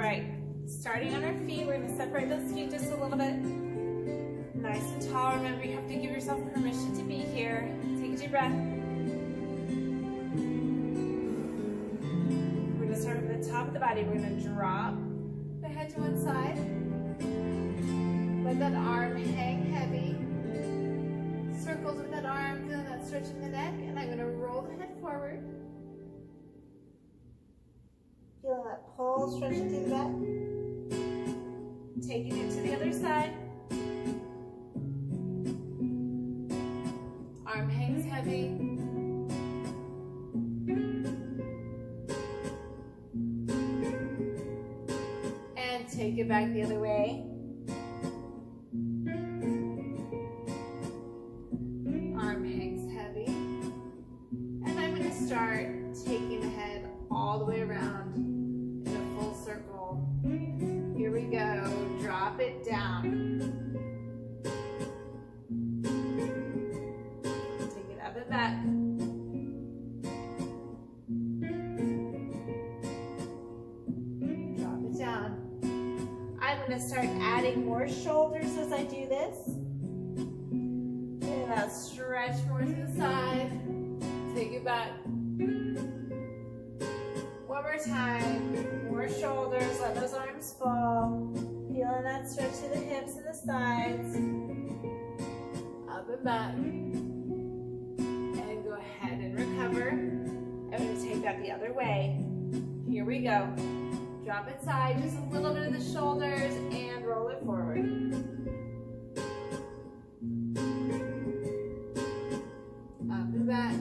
right, starting on our feet, we're gonna separate those feet just a little bit. Nice and tall. Remember, you have to give yourself permission to be here. Take a deep breath. We're gonna start from the top of the body. We're gonna drop the head to one side. Let that arm hang heavy. Circles with that arm, feeling that stretch in the neck, and I'm gonna roll the head forward. Feeling that pull, stretching through the back. Taking it to the other side. Arm hangs heavy. And take it back the other way. Arm hangs heavy. And I'm going to start taking the head all the way around in a full circle. Here we go. Drop it down. Take it up and back. Drop it down. I'm going to start adding more shoulders as I do this. And that stretch more to the side. Take it back. One more time. More shoulders. Let those arms fall. Feeling that stretch to the hips and the sides. Up and back. And go ahead and recover. I'm going to take that the other way. Here we go. Drop it side, just a little bit of the shoulders, and roll it forward. Up and back.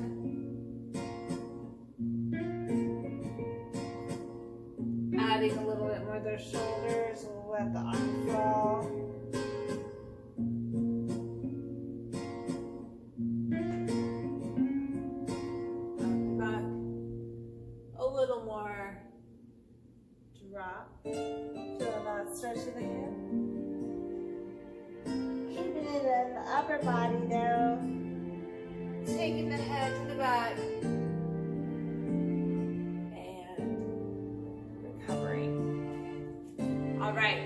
Adding a little bit more of those shoulders, let the arm fall. Up and back. A little more. Drop. Feel that stretch in the hip. Keeping it in the upper body though. Taking the head to the back. All right,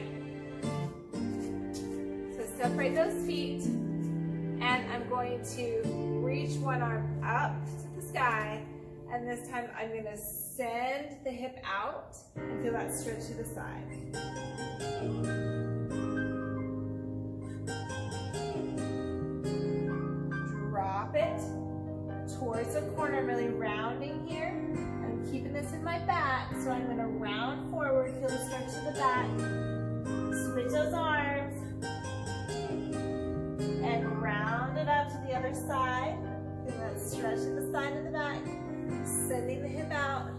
so separate those feet, and I'm going to reach one arm up to the sky, and this time I'm going to send the hip out and feel that stretch to the side. Drop it towards the corner, really rounding here. I'm keeping this in my back, so I'm going to round forward, feel the stretch to the back. Switch those arms and round it up to the other side. Feel that stretch at the side and the back. Sending the hip out.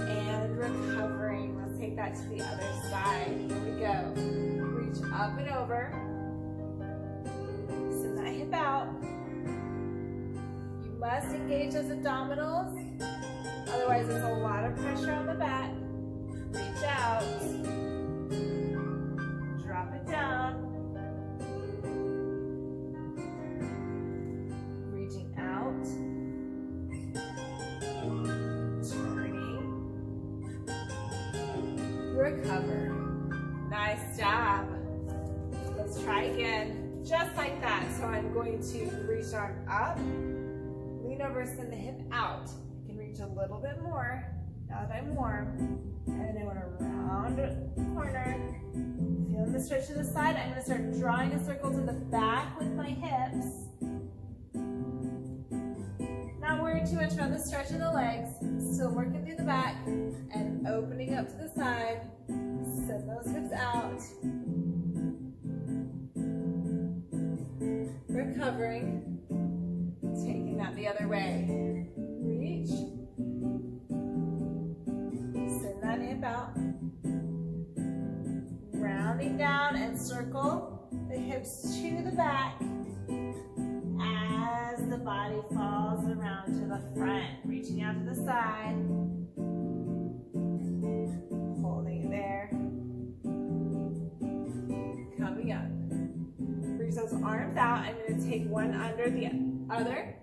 And recovering. Let's take that to the other side. Here we go. Reach up and over. Send that hip out. You must engage those abdominals. Otherwise, it's a lot of pressure on the back. Reach out, drop it down, reaching out, turning, recover. Nice job. Let's try again, just like that. So I'm going to reach arm up, lean over, send the hip out. I can reach a little bit more now that I'm warm. And I want to round the corner. Feeling the stretch to the side. I'm going to start drawing a circle to the back with my hips. Not worrying too much about the stretch of the legs. Still working through the back and opening up to the side. Send those hips out. Recovering. Taking that the other way. Reach. That hip out, rounding down and circle the hips to the back as the body falls around to the front, reaching out to the side, holding it there, coming up. Reach those arms out. I'm going to take one under the other.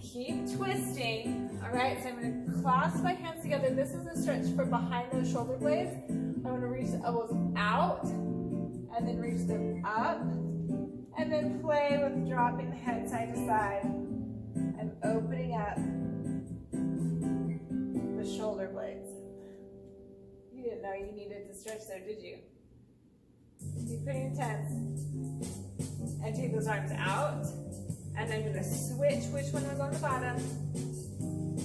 Keep twisting. All right, so I'm going to clasp my hands together. This is a stretch for behind those shoulder blades. I'm going to reach the elbows out and then reach them up. And then play with dropping the head side to side and opening up the shoulder blades. You didn't know you needed to stretch there, did you? Be pretty intense. And take those arms out. And I'm going to switch which one was on the bottom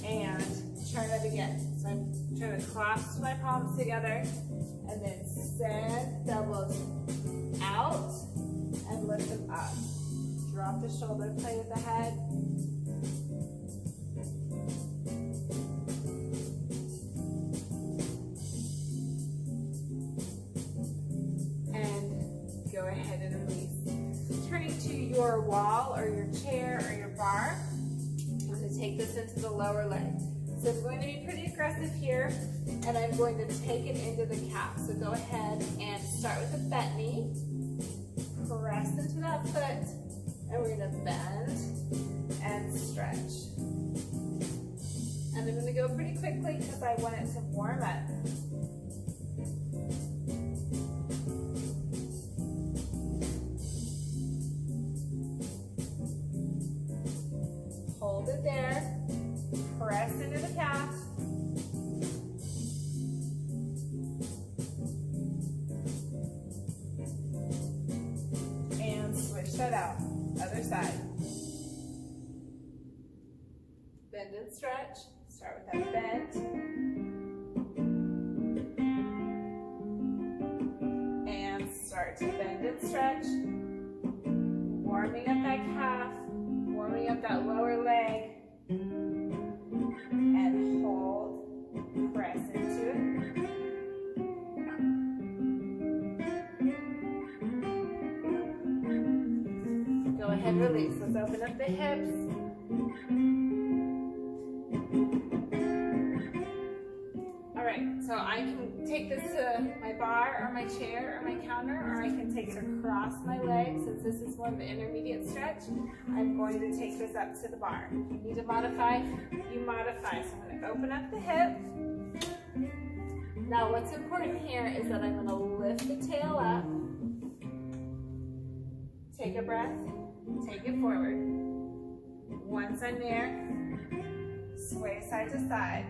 and try that again. So I'm trying to clasp my palms together and then send the elbows out and lift them up. Drop the shoulder, play with the head. And go ahead and release. Turning to your wall or your chair or your bar. I'm going to take this into the lower leg. So I'm going to be pretty aggressive here, and I'm going to take it into the calf. So go ahead and start with the bent knee. Press into that foot, and we're going to bend and stretch. And I'm going to go pretty quickly because I want it to warm up. Hold it there. Press into the calf. That out. Other side. Bend and stretch. Start with that bend. And start to bend and stretch. Warming up that calf. Warming up that lower leg. And hold. Press into it. Go ahead, release. Let's open up the hips. All right, so I can take this to my bar or my chair or my counter, or I can take it across my legs. Since this is more of an intermediate stretch, I'm going to take this up to the bar. If you need to modify, you modify. So I'm going to open up the hip. Now what's important here is that I'm going to lift the tail up. Take a breath. Take it forward. Once I'm there, sway side to side.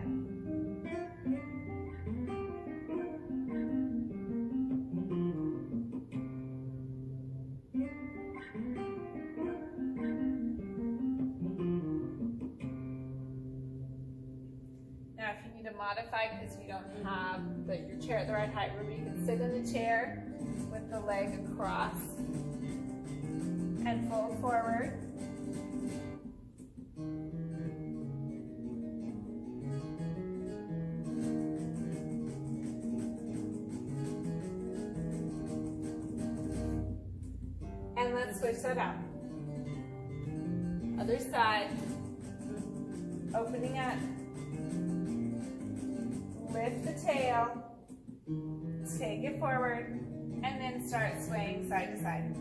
Now if you need to modify because you don't have your chair at the right height, remember you can sit in the chair with the leg across. And fold forward. And let's switch that out. Other side. Opening up. Lift the tail. Take it forward. And then start swaying side to side.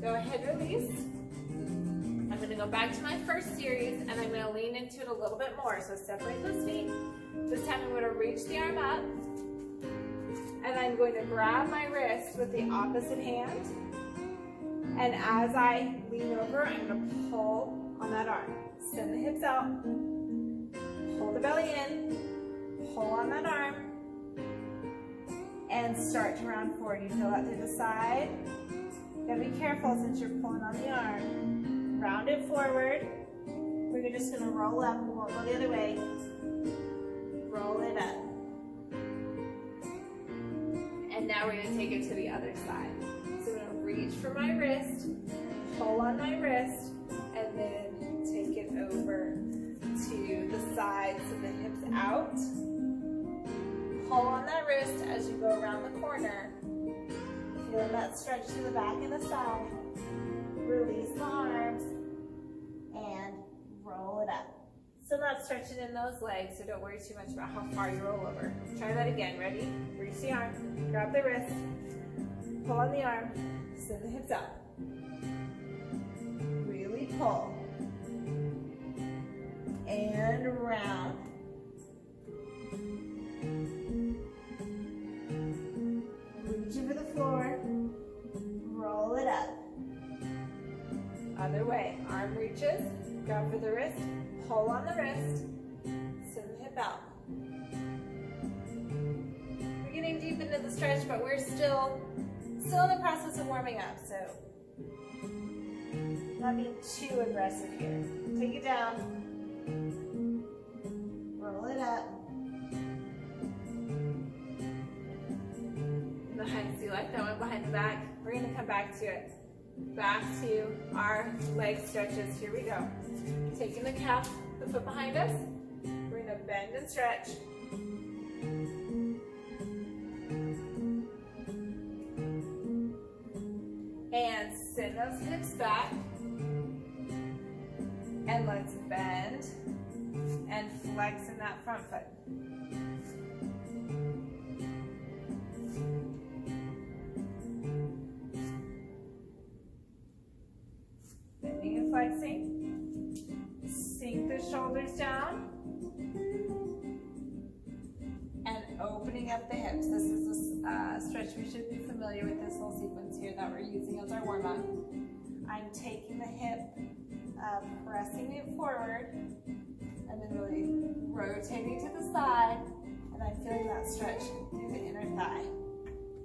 Go ahead, release. I'm going to go back to my first series and I'm going to lean into it a little bit more. So separate those feet. This time I'm going to reach the arm up and I'm going to grab my wrist with the opposite hand. And as I lean over, I'm going to pull on that arm. Send the hips out. Hold the belly in. Pull on that arm. And start to round forward. You feel that through the side. You gotta be careful since you're pulling on the arm. Round it forward. We're just gonna roll up. We won't go the other way. Roll it up. And now we're gonna take it to the other side. So I'm gonna reach for my wrist, pull on my wrist, and then take it over to the side so the hips out. pull on that wrist as you go around the corner. Feel that stretch to the back and the side. Release the arms and roll it up. Still not stretching in those legs, so don't worry too much about how far you roll over. Try that again. Ready? Reach the arm, grab the wrist, pull on the arm, send the hips out. Really pull. And around. Reach over the floor, roll it up. Other way, arm reaches, grab for the wrist, pull on the wrist, send the hip out. We're getting deep into the stretch, but we're still in the process of warming up, so not being too aggressive here. Take it down, roll it up. Nice, you like that one behind the back? We're gonna come back to it. Back to our leg stretches. Here we go. Taking the calf, the foot behind us. We're gonna bend and stretch. And send those hips back. And let's bend and flex in that front foot. Bending and flexing. Sink the shoulders down. And opening up the hips. This is a stretch we should be familiar with, this little sequence here that we're using as our warm-up. I'm taking the hip, pressing it forward, and then really rotating to the side, and I'm feeling that stretch through the inner thigh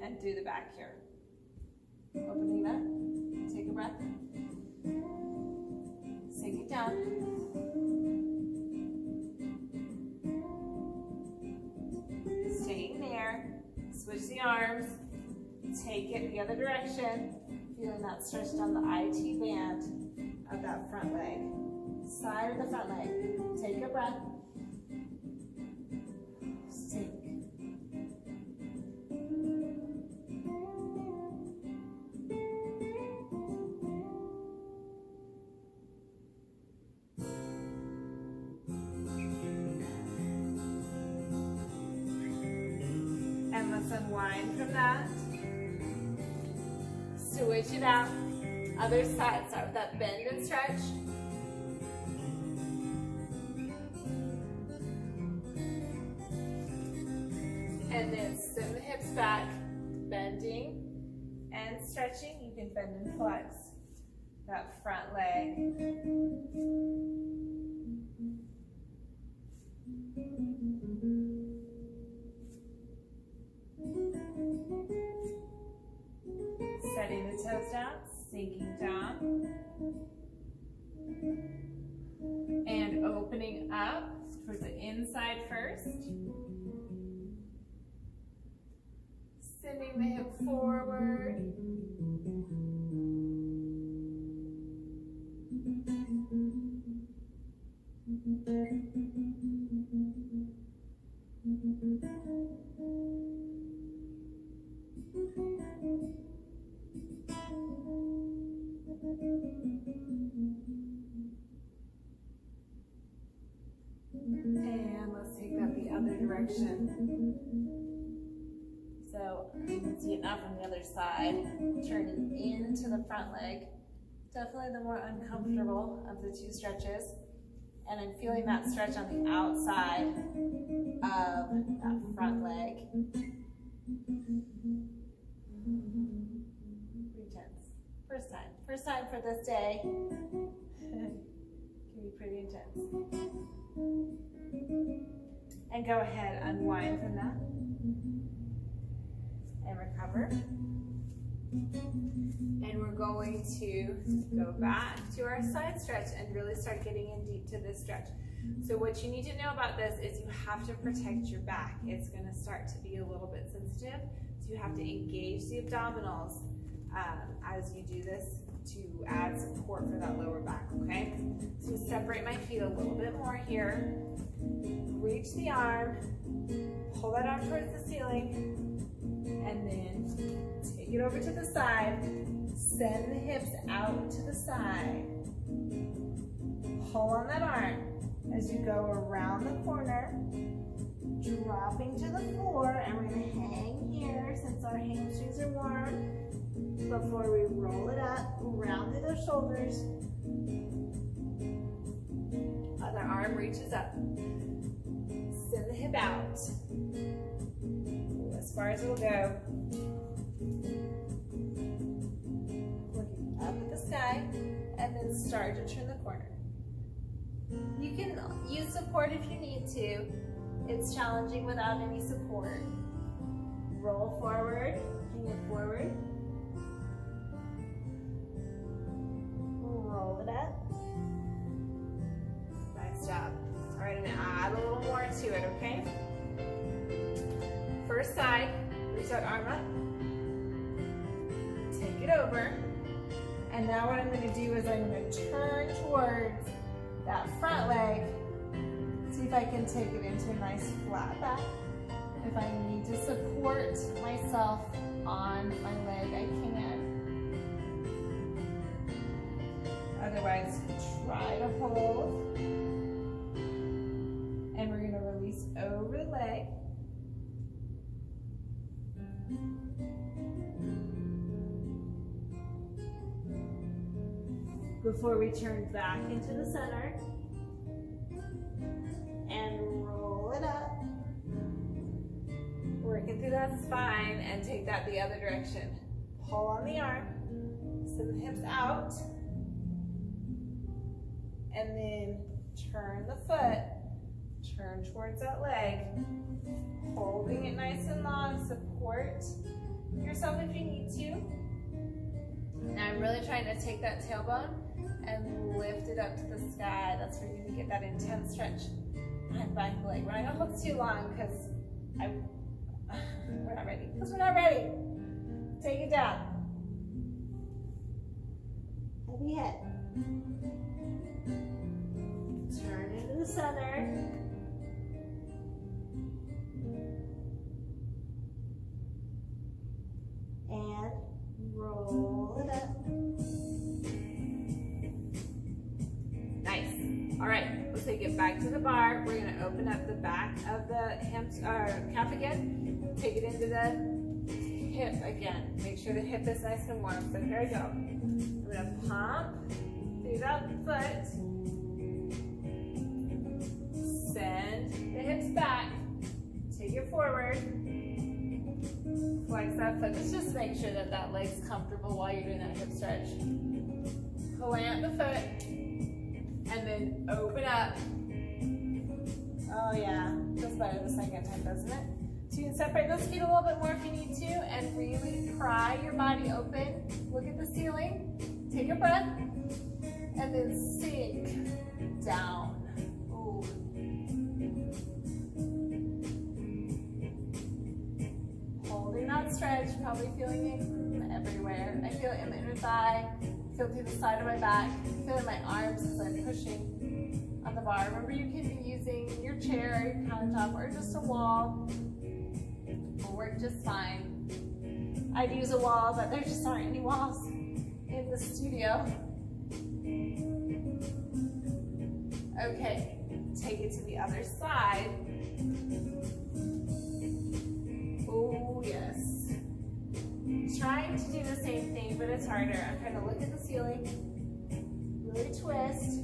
and through the back here. Opening up, take a breath, sink it down. Staying there, switch the arms, take it the other direction, feeling that stretch down the IT band of that front leg. Side of the front leg. Take a breath. Sink. And let's unwind from that. Switch it out. Other side. Start with that bend and stretch. And then send the hips back, bending and stretching. You can bend and flex that front leg. Setting the toes down, sinking down. And opening up towards the inside first. Sending the hip forward. And let's take that the other direction. So you can see it now from the other side, turning into the front leg. Definitely the more uncomfortable of the two stretches. And I'm feeling that stretch on the outside of that front leg. Pretty tense. First time for this day. Can be pretty intense. And go ahead, unwind from that. And recover. And we're going to go back to our side stretch and really start getting in deep to this stretch. So what you need to know about this is you have to protect your back. It's going to start to be a little bit sensitive. So you have to engage the abdominals as you do this to add support for that lower back, okay? So separate my feet a little bit more here. Reach the arm, pull that arm towards the ceiling, and then take it over to the side. Send the hips out to the side. Pull on that arm as you go around the corner, dropping to the floor, and we're gonna hang here since our hamstrings are warm before we roll it up, round through those shoulders. Other arm reaches up. Send the hip out as far as it'll go. Looking up at the sky, and then start to turn the corner. You can use support if you need to. It's challenging without any support. Roll forward, bring it forward. Roll it up. Nice job. All right, I'm gonna add a little more to it, okay? First side, reach that arm up. Take it over. And now what I'm gonna do is I'm gonna turn towards that front leg. See if I can take it into a nice flat back. If I need to support myself on my leg, I can. Otherwise, try to hold. And we're gonna release over the leg. Before we turn back into the center. And roll it up. Working through that spine and take that the other direction. Pull on the arm, send the hips out, and then turn the foot, turn towards that leg, holding it nice and long. Support yourself if you need to. Now I'm really trying to take that tailbone and lift it up to the sky. That's where you're gonna get that intense stretch behind back leg. We're not gonna hold too long because we're not ready. Because we're not ready. Take it down. Heavy head. Turn into the center. And roll it up. Nice. All right, let's take it back to the bar. We're gonna open up the back of the calf again. Take it into the hip again. Make sure the hip is nice and warm. So here we go. We're gonna pump through that foot. Send the hips back. Take it forward. Flex that foot. Let's just make sure that that leg's comfortable while you're doing that hip stretch. Plant the foot. And then open up. Oh yeah, feels better the second time, doesn't it? So you can separate those feet a little bit more if you need to and really pry your body open. Look at the ceiling. Take a breath. And then sink down. Ooh. Holding that stretch, probably feeling it everywhere. I feel it in my inner thigh. Feel through the side of my back, feel in my arms as I'm pushing on the bar. Remember, you can be using your chair, your countertop, or just a wall. Will work just fine. I'd use a wall, but there just aren't any walls in the studio. Okay, take it to the other side. Oh, yes. Trying to do the same thing, but it's harder. I'm trying to look at the ceiling, really twist,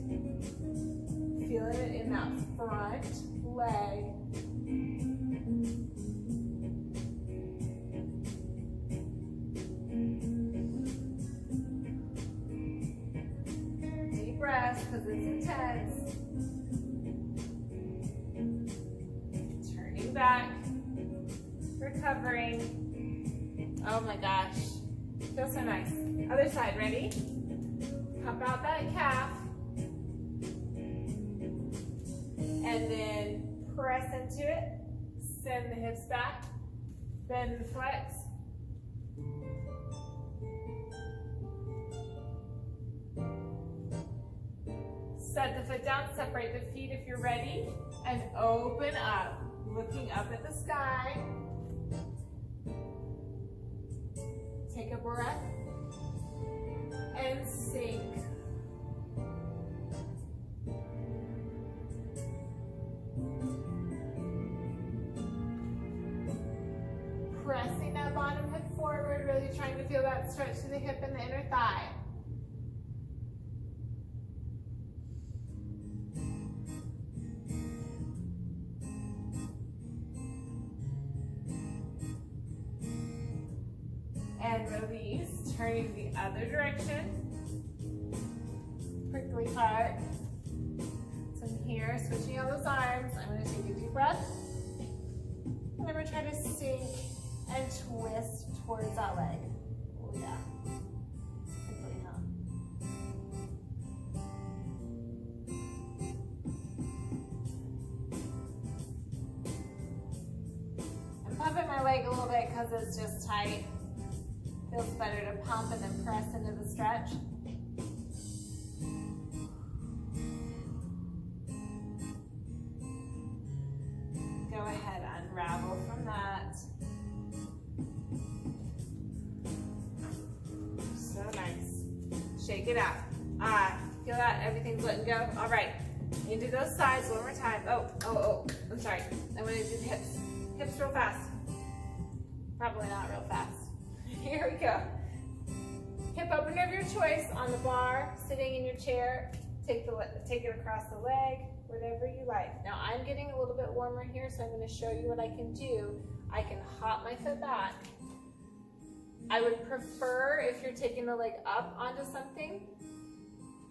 feeling it in that front leg. Deep breaths, because it's intense. Turning back, recovering. Oh my gosh, feels so nice. Other side, ready? Pump out that calf. And then press into it. Send the hips back. Bend and flex. Set the foot down, separate the feet if you're ready, and open up, looking up at the sky. Take a breath and sink. Pressing that bottom hip forward, really trying to feel that stretch to the hip and the inner thigh. And release, turning the other direction. Prickly heart. So I'm here, switching on those arms. I'm going to take a deep breath. And I'm going to try to sink and twist towards that leg. Oh yeah. Prickly, huh? I'm pumping my leg a little bit because it's just tight. Feels better to pump and then press into the stretch. Go ahead, unravel from that. So nice. Shake it out. Feel that everything's letting go. All right, into those sides one more time. Oh, I'm sorry. I'm gonna do the hips. Hips real fast. Probably not real fast. Here we go. Hip opener of your choice on the bar, sitting in your chair. Take it across the leg, whatever you like. Now I'm getting a little bit warmer here, so I'm going to show you what I can do. I can hop my foot back. I would prefer, if you're taking the leg up onto something,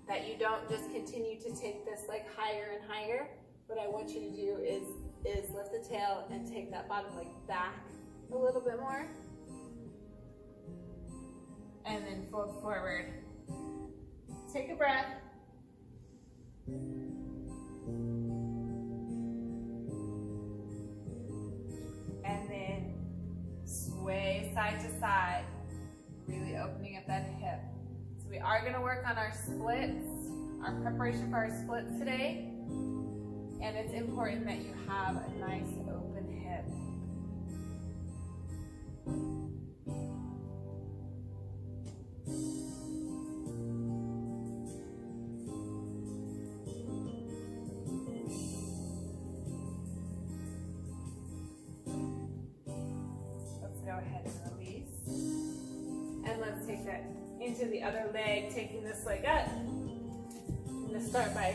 that you don't just continue to take this leg higher and higher. What I want you to do is lift the tail and take that bottom leg back a little bit more. And then fold forward. Take a breath. And then sway side to side, really opening up that hip. So we are going to work on our splits, our preparation for our splits today. And it's important that you have a nice open hip. Into the other leg, taking this leg up. I'm going to start by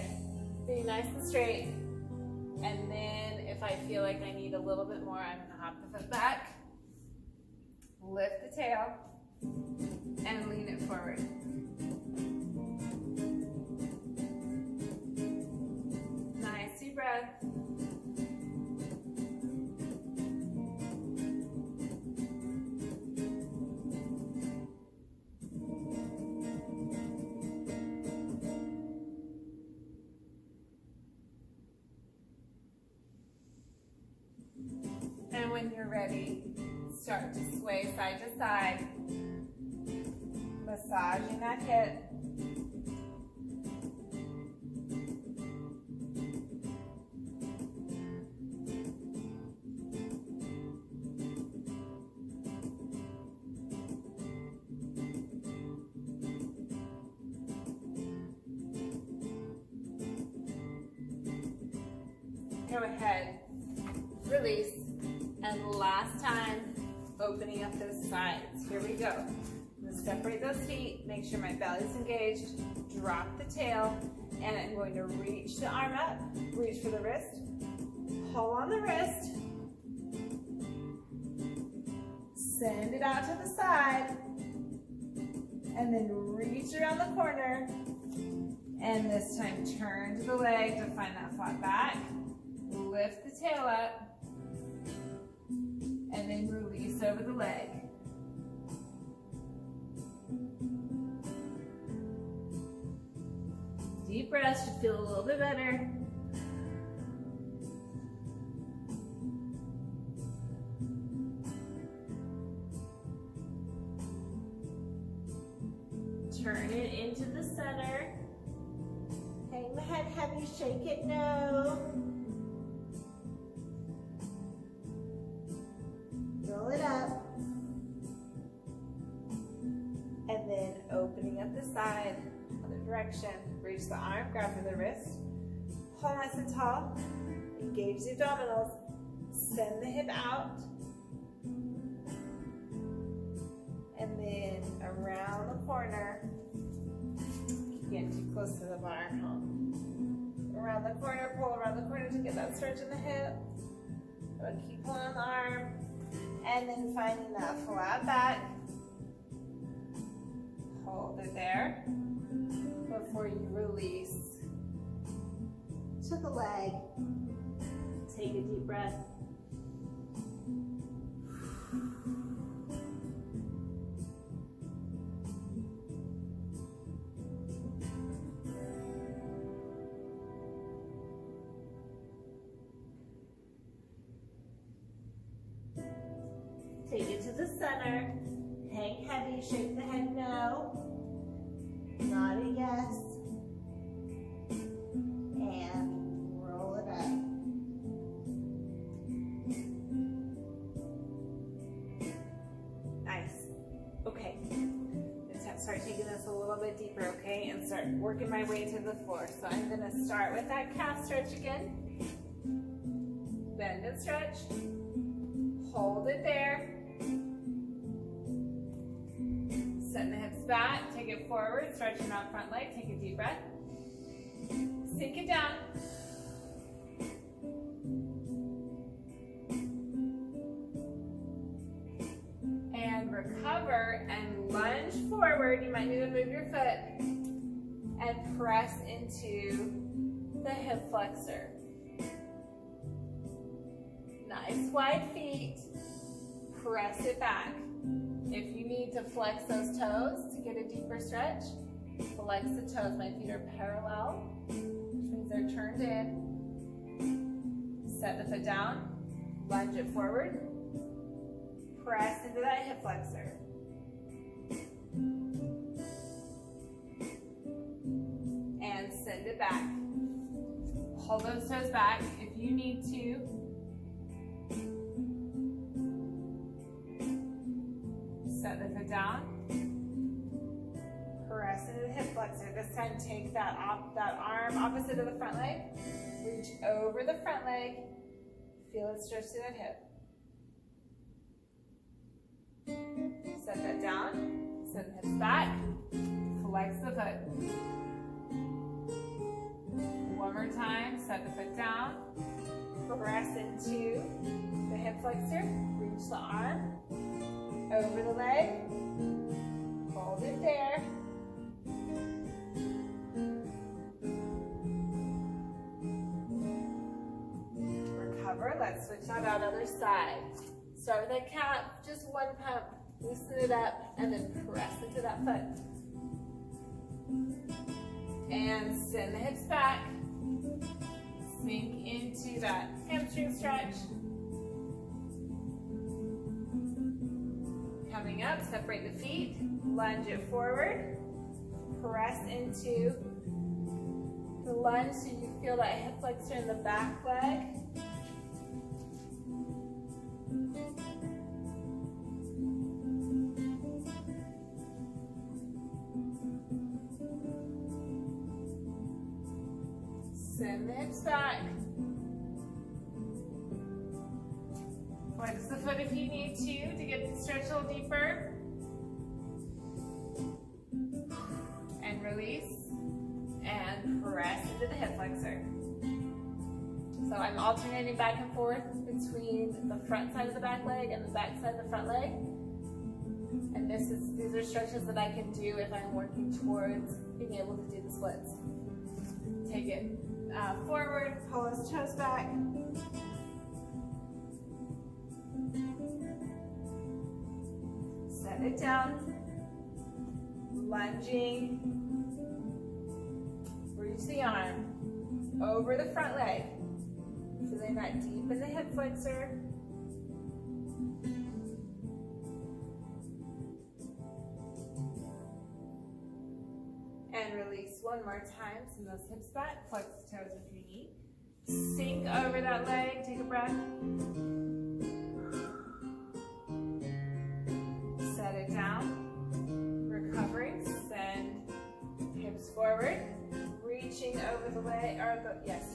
being nice and straight. And then if I feel like I need a little bit more, I'm going to hop the foot back, lift the tail, and lean it forward. Nice deep breath. And when you're ready, start to sway side to side, massaging that hip. Go ahead, release. And last time, opening up those sides. Here we go. I'm going to separate those feet, make sure my belly's engaged, drop the tail, and I'm going to reach the arm up, reach for the wrist, pull on the wrist, send it out to the side, and then reach around the corner, and this time turn to the leg to find that flat back, lift the tail up, and then release over the leg. Deep breath should feel a little bit better. Turn it into the center. Hang Hang the head heavy, shake it no. Roll it up. And then opening up the side, other direction. Reach the arm, grab for the wrist. Hold nice and tall. Engage the abdominals. Send the hip out. And then around the corner. Getting too close to the bar. Around the corner, pull around the corner to get that stretch in the hip. Keep pulling on the arm. And then finding that flat back. Hold it there before you release to the leg. Take a deep breath. Take it to the center. Hang heavy, shake the head no. Nod a yes. And roll it up. Nice. Okay. Let's start taking this a little bit deeper, okay? And start working my way to the floor. So I'm gonna start with that calf stretch again. Bend and stretch. Hold it there. Send the hips back, take it forward, stretching out front leg, take a deep breath. Sink it down. And recover and lunge forward. You might need to move your foot and press into the hip flexor. Nice wide feet. Press it back. If you need to flex those toes to get a deeper stretch, flex the toes. My feet are parallel, which means they're turned in. Set the foot down, lunge it forward, press into that hip flexor. And send it back. Hold those toes back if you need to. Set the foot down. Press into the hip flexor. This time take that arm opposite of the front leg. Reach over the front leg. Feel it stretch to that hip. Set that down. Send the hips back. Flex the foot. One more time. Set the foot down. Press into the hip flexor. Reach the arm. Over the leg, hold it there. Recover, let's switch that out other side. Start with that calf, just one pump, loosen it up, and then press into that foot. And send the hips back. Sink into that hamstring stretch. Coming up, separate the feet, lunge it forward, press into the lunge so you feel that hip flexor in the back leg. Send the hips back. Flex the foot if you need to get the stretch a little deeper. And release. And press into the hip flexor. So I'm alternating back and forth between the front side of the back leg and the back side of the front leg. And these are stretches that I can do if I'm working towards being able to do the splits. Take it forward, pull those toes back. Set it down, lunging, reach the arm, over the front leg, feeling that deep in the hip flexor. And release one more time. Send those hips back, flex the toes if you need. Sink over that leg, take a breath. Set it down. Recovering, send hips forward. Reaching over the leg,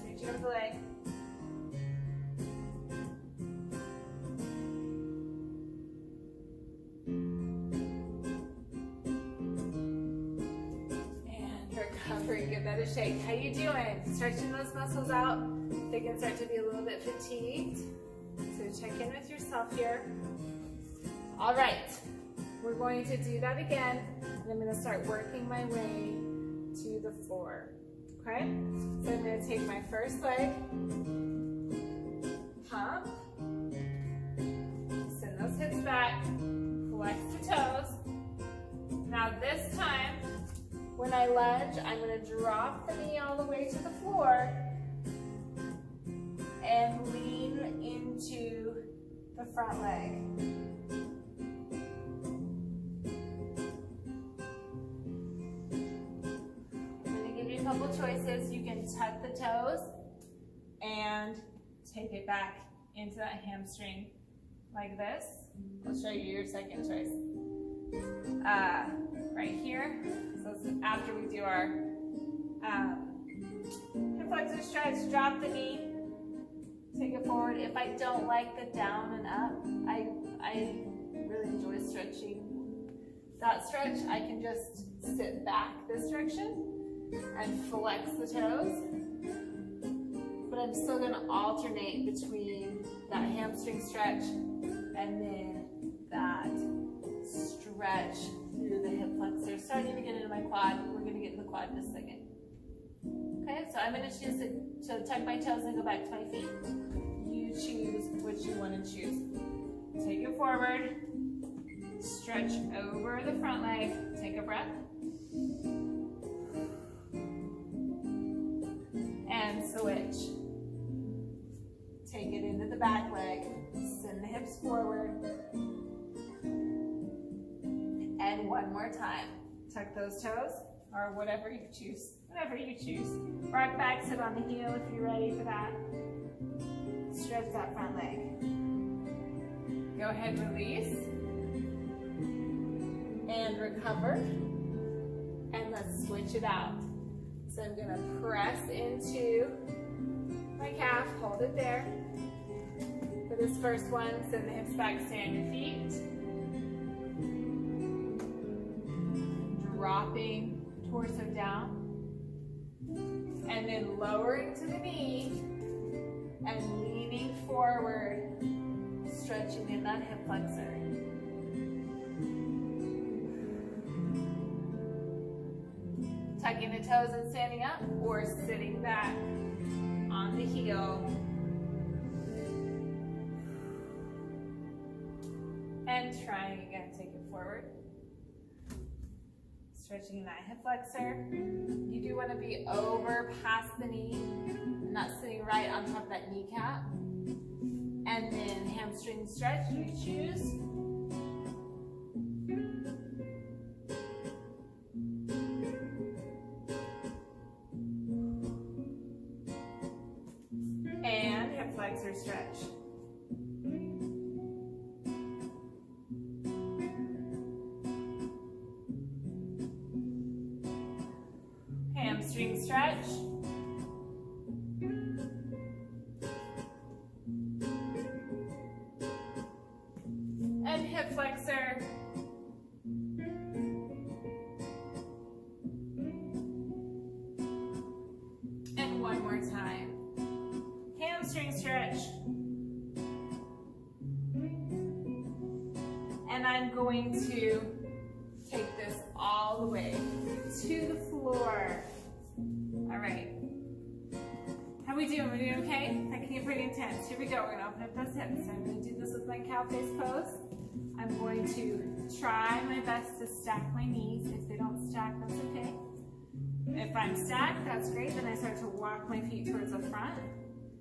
reaching over the leg. Give that a shake. How you doing? Stretching those muscles out. They can start to be a little bit fatigued. So check in with yourself here. All right. We're going to do that again. And I'm going to start working my way to the floor. Okay? So I'm going to take my first leg. Pump. Send those hips back. Flex the toes. Now this time, when I lunge, I'm going to drop the knee all the way to the floor and lean into the front leg. I'm going to give you a couple choices. You can tuck the toes and take it back into that hamstring like this. I'll show you your second choice. Right here. So after we do our hip flexor stretch, drop the knee, take it forward. If I don't like the down and up, I really enjoy stretching that stretch. I can just sit back this direction and flex the toes. But I'm still going to alternate between that hamstring stretch and then that stretch through the hip flexor, starting to get into my quad. We're going to get in the quad in a second. Okay, so I'm going to choose to tuck my toes and go back 20 feet. You choose what you want to choose. Take it forward, stretch over the front leg, take a breath, and switch. Take it into the back leg, send the hips forward. And one more time. Tuck those toes, or whatever you choose. Whatever you choose. Rock back, sit on the heel if you're ready for that. Stretch that front leg. Go ahead, release. And recover. And let's switch it out. So I'm going to press into my calf, hold it there. For this first one, send the hips back, stand your feet. Dropping torso down, and then lowering to the knee and leaning forward, stretching in that hip flexor. Tucking the toes and standing up, or sitting back on the heel. And trying again, take it forward. Stretching that hip flexor. You do want to be over past the knee, not sitting right on top of that kneecap. And then hamstring stretch, you choose. And hip flexor stretch. Hamstring stretch. And hip flexor. And one more time. Hamstring stretch. And I'm going to take this all the way to the floor. All right. How we doing? We're doing okay? That can get pretty intense. Here we go. We're gonna open up those hips. I'm gonna do this with my cow face pose. I'm going to try my best to stack my knees. If they don't stack, that's okay. If I'm stacked, that's great. Then I start to walk my feet towards the front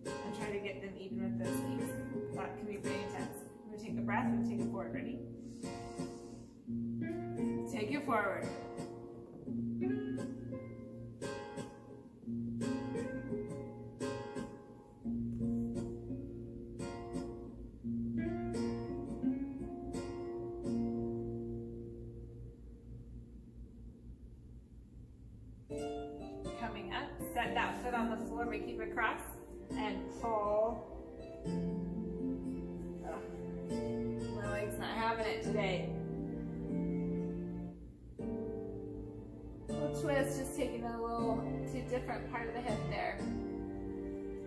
and try to get them even with those knees. That can be pretty intense. I'm gonna take a breath and take it forward. Ready? Take it forward. today. Little twist, just taking a little to a different part of the hip there.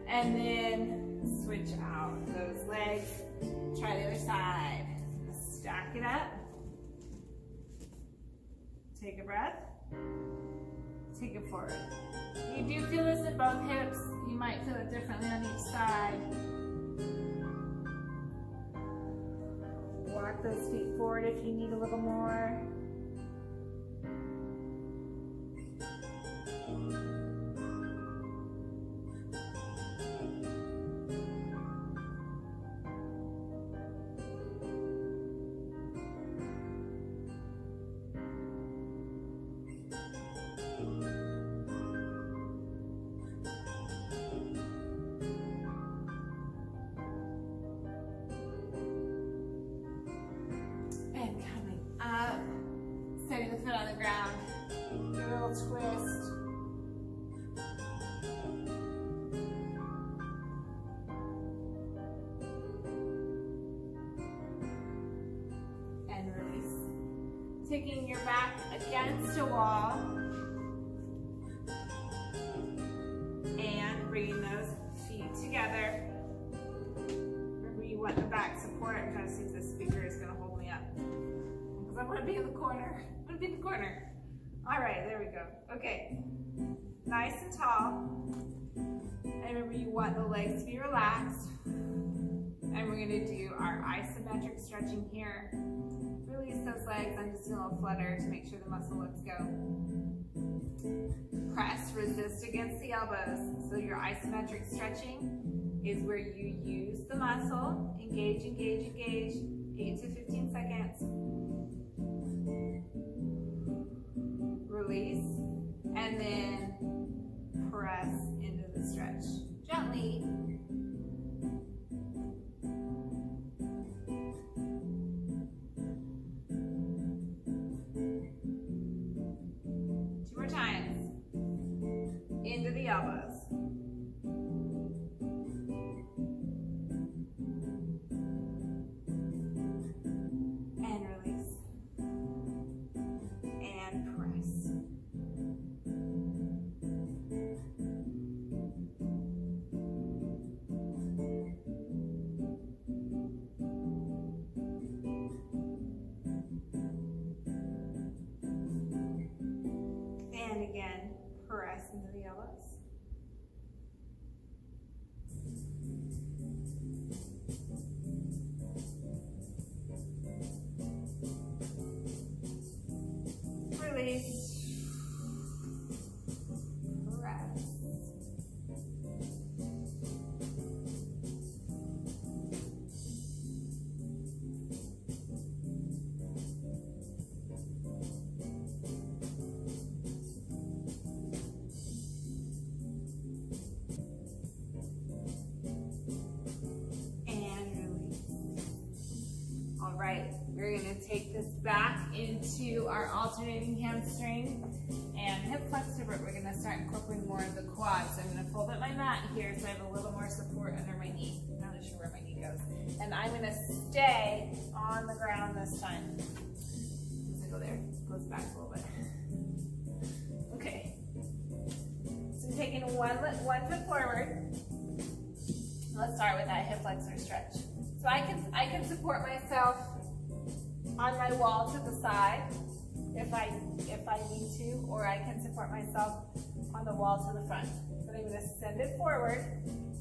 And then switch out those legs. Try the other side. Stack it up. Take a breath. Take it forward. You do feel this in both hips. You might feel it differently on each side. Walk those feet forward if you need a little more. Setting the foot on the ground, give it a little twist. And release. Taking your back against a wall and bringing those feet together. Remember, you want the back support. I'm trying to see if this speaker is going to hold me up. I want to be in the corner. I want to be in the corner. All right, there we go. Okay, nice and tall. And remember, you want the legs to be relaxed. And we're going to do our isometric stretching here. Release those legs. I'm just doing a little flutter to make sure the muscle lets go. Press, resist against the elbows. So your isometric stretching is where you use the muscle. Engage, engage, engage. 8 to 15 seconds. Release, and then press into the stretch. Gently. Two more times. Into the elbows. Again, press into the elbows. Release. Press. Right, we're going to take this back into our alternating hamstring and hip flexor, but we're going to start incorporating more of the quads. So I'm going to fold up my mat here so I have a little more support under my knee. I'm not really sure where my knee goes. And I'm going to stay on the ground this time. I'm going to go there, goes back a little bit. Okay, so I'm taking one foot forward. Let's start with that hip flexor stretch. So I can support myself on my wall to the side if I need to, or I can support myself on the wall to the front. But I'm going to send it forward,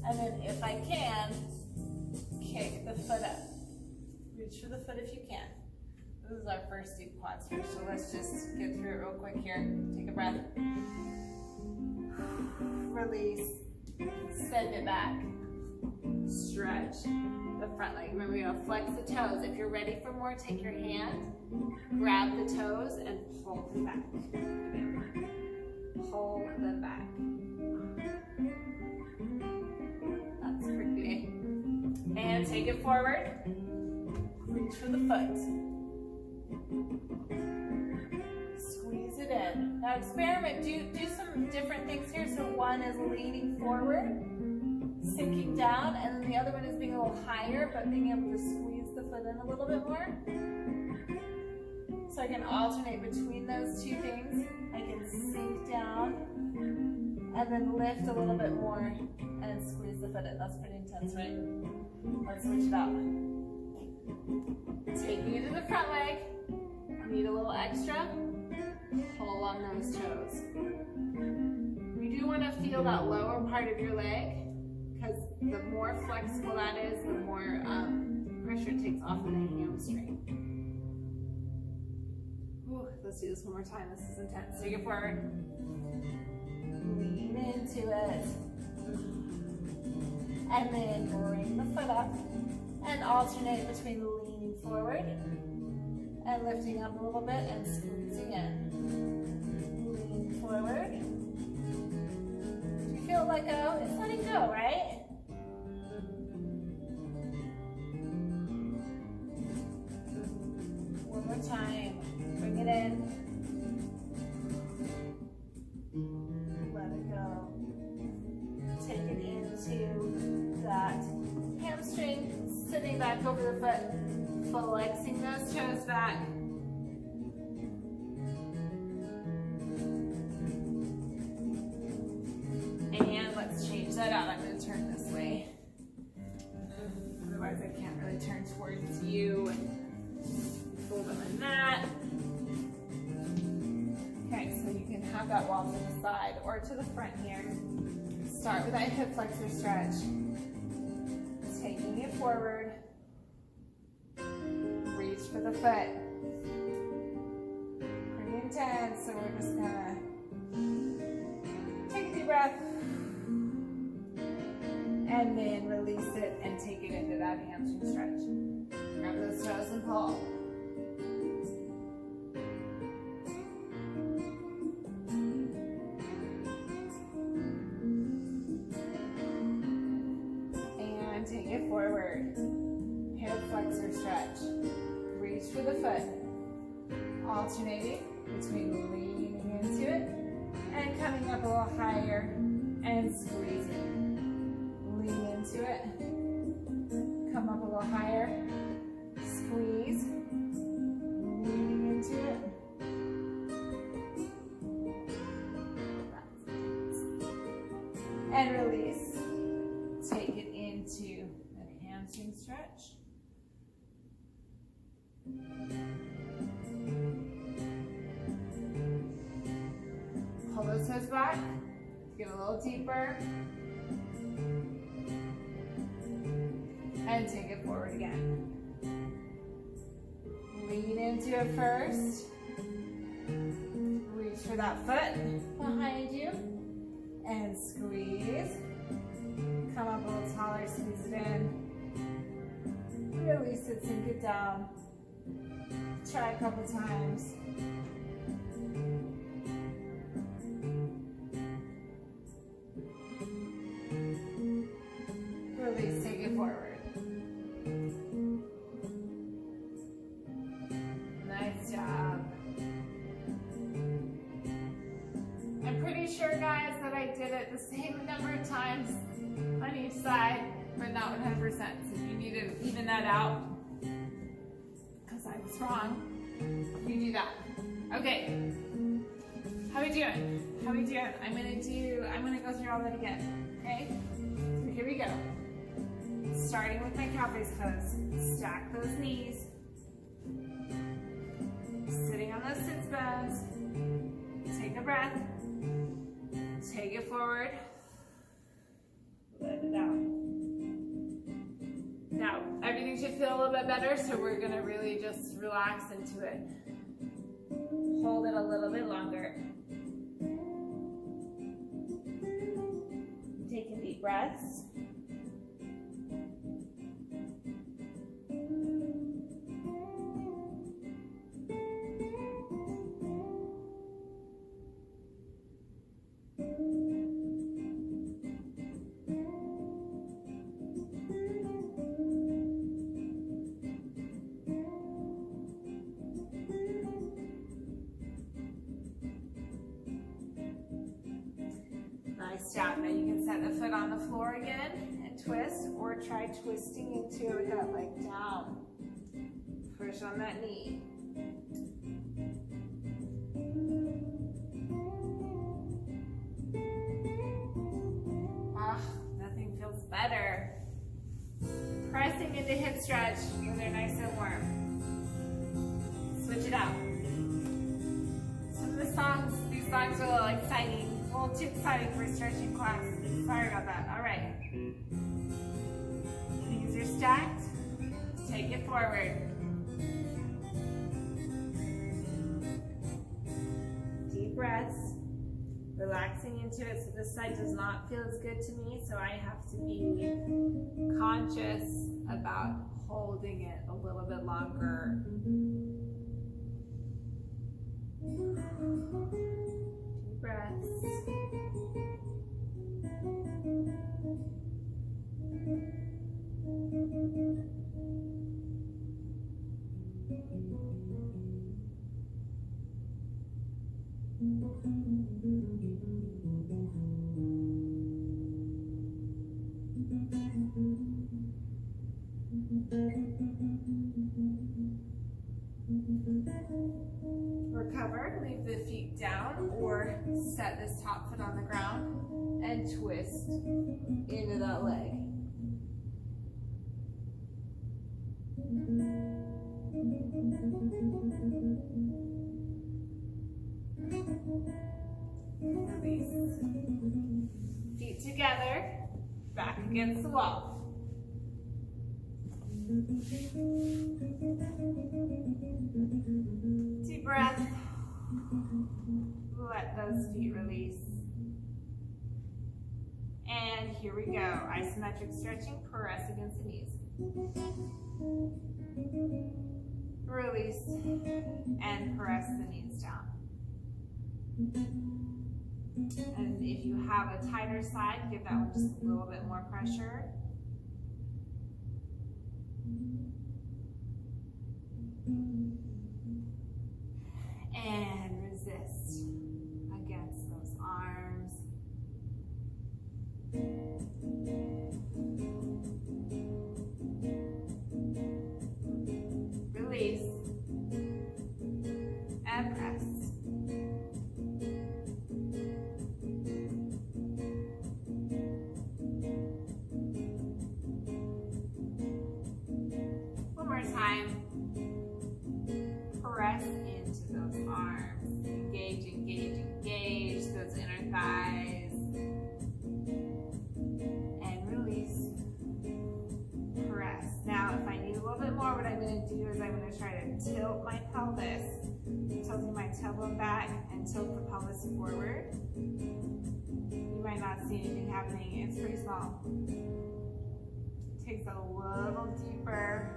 and then if I can, kick the foot up. Reach for the foot if you can. This is our first deep quad stretch, so let's just get through it real quick here. Take a breath. Release. Send it back. Stretch the front leg. Remember, you're going to flex the toes. If you're ready for more, take your hand, grab the toes, and pull them back. Pull them back. That's pretty. And take it forward. Reach for the foot. Squeeze it in. Now experiment. Do some different things here. So one is leaning forward, sinking down, and then the other one is being a little higher, but being able to squeeze the foot in a little bit more. So I can alternate between those two things. I can sink down and then lift a little bit more and squeeze the foot in. That's pretty intense, right? Let's switch it up. Taking it to the front leg. Need a little extra. Pull on those toes. You do want to feel that lower part of your leg, because the more flexible that is, the more pressure it takes off of the hamstring. Ooh, let's do this one more time. This is intense. Take it forward. Lean into it. And then bring the foot up and alternate between leaning forward and lifting up a little bit and squeezing in. Lean forward. Do you feel let go? It's letting go, right? One more time. Bring it in. Let it go. Take it into that hamstring, sitting back over the foot, flexing those toes back. And let's change that out. I'm going to turn this way. Otherwise I can't really turn towards you. Fold them in that. Okay, so you can have that wall to the side or to the front here. Start with that hip flexor stretch. Taking it forward. Reach for the foot. Pretty intense, so we're just gonna take a deep breath. And then release it and take it into that hamstring stretch. Grab those toes and pull. And take it forward. Hip flexor stretch. Reach for the foot. Alternating between leaning into it and coming up a little higher and squeezing. Lean into it. Come up a little higher. Squeeze. Leaning into it. And release. Take it into that hamstring stretch. Pull those toes back. Get a little deeper. And take it forward again. Lean into it first. Reach for that foot behind you. And squeeze. Come up a little taller, squeeze it in. Release it, sink it down. Try a couple times. Release, take it forward. Nice job. I'm pretty sure, guys, that I did it the same number of times on each side, but not 100%. So you need to even that out, because I was wrong. You do that. Okay. How we doing? How we doing? I'm gonna go through all that again. Okay? So here we go. Starting with my cow face pose. Stack those knees. Sitting on those sits bones. Take a breath. Take it forward. Let it out. Now, everything should feel a little bit better, so we're gonna really just relax into it. Hold it a little bit longer. Taking deep breaths. Nice job. Now you can set the foot on the floor again and twist, or try twisting into it with that leg down. Push on that knee. better. Pressing into hip stretch when they're nice and warm. Switch it out. Some of these songs are a little exciting, a little too exciting for a stretching class. Sorry about that. All right. Knees are stacked. Take it forward. Deep breaths. Relaxing into it, so this side does not feel as good to me, so I have to be conscious about holding it a little bit longer. Deep breaths. Recover, leave the feet down or set this top foot on the ground and twist into that leg. Release. Feet together, back against the wall. Deep breath. Let those feet release. And here we go. Isometric stretching, press against the knees. Release and press the knees down. And if you have a tighter side, give that one just a little bit more pressure. And resist against those arms. Release and press. One more time. Press into those arms. Engage, engage, engage those inner thighs. And release. Press. Now, if I need a little bit more, what I'm going to do is I'm going to try to tilt my pelvis. Tilting my tailbone back and tilt the pelvis forward. You might not see anything happening. It's pretty small. Takes a little deeper.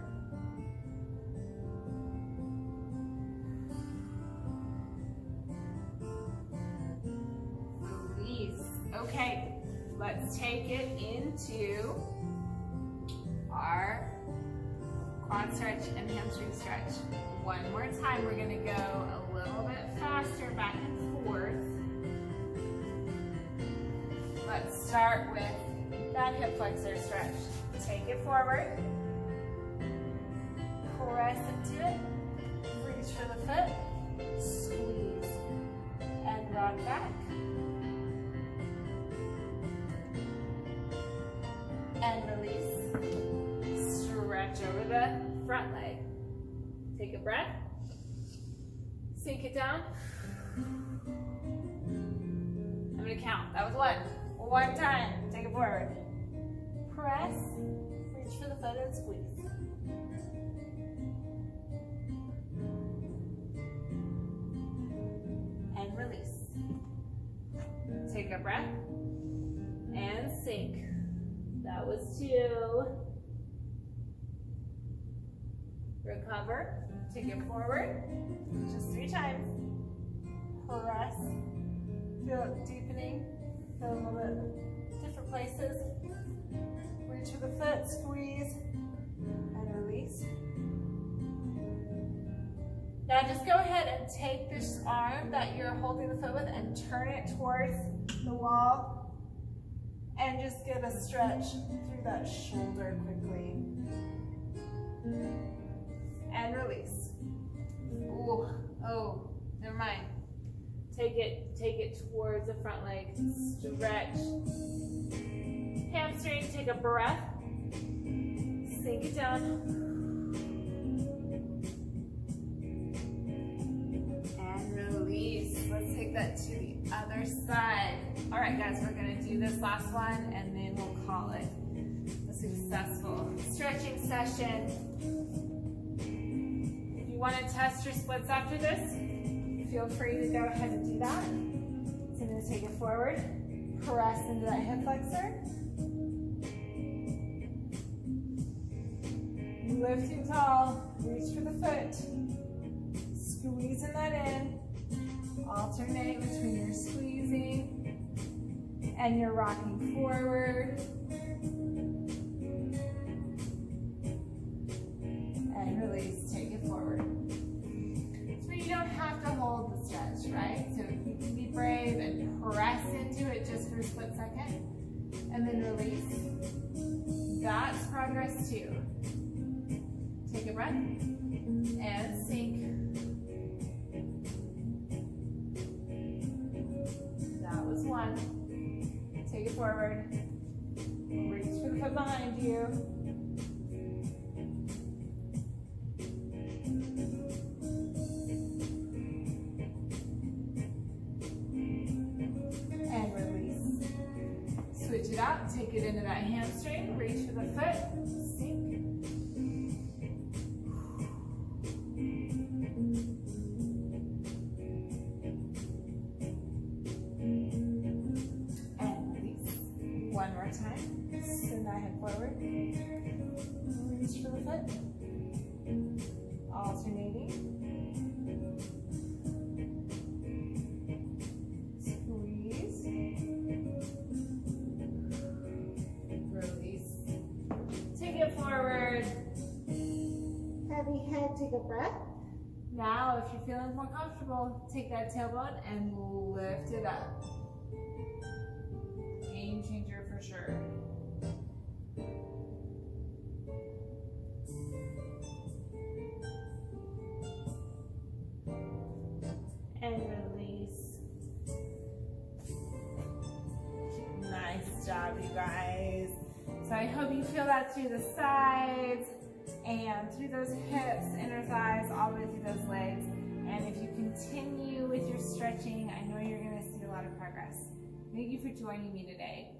Okay, let's take it into our quad stretch and hamstring stretch. One more time, we're gonna go a little bit faster back and forth. Let's start with that hip flexor stretch. Take it forward, press into it, reach for the foot, squeeze, and rock back. And release. Stretch over the front leg. Take a breath. Sink it down. I'm going to count. That was one. One time. Take it forward. Press. Reach for the foot and squeeze. And release. Take a breath. And sink. That was 2. Recover. Take it forward. Just 3 times. Press. Feel it deepening. Feel a little bit different places. Reach for the foot. Squeeze. And release. Now just go ahead and take this arm that you're holding the foot with and turn it towards the wall. And just get a stretch through that shoulder quickly. And release. Ooh, oh, never mind. Take it towards the front leg. Stretch. Hamstring, take a breath. Sink it down. And release. Let's take that to the other side. All right, guys, we're gonna do this last one and then we'll call it a successful stretching session. If you wanna test your splits after this, feel free to go ahead and do that. So I'm gonna take it forward, press into that hip flexor. Lifting tall, reach for the foot, squeezing that in, alternate between your squeezing and your rocking forward, and release, take it forward. So you don't have to hold the stretch, right? So you can be brave and press into it just for a split second, and then release. That's progress too. Take a breath and sink. That was one. Take it forward. Reach for the foot behind you. And release. Switch it out. Take it into that hamstring. Reach for the foot. Sink. One more time. Send that hip forward. Reach for the foot. Alternating. Squeeze. Release. Take it forward. Heavy head, take a breath. Now, if you're feeling more comfortable, take that tailbone and lift it up. Game changer for sure. And release. Nice job, you guys. So I hope you feel that through the sides and through those hips, inner thighs, all the way through those legs. And if you continue with your stretching, I know you're gonna see a lot of progress. Thank you for joining me today.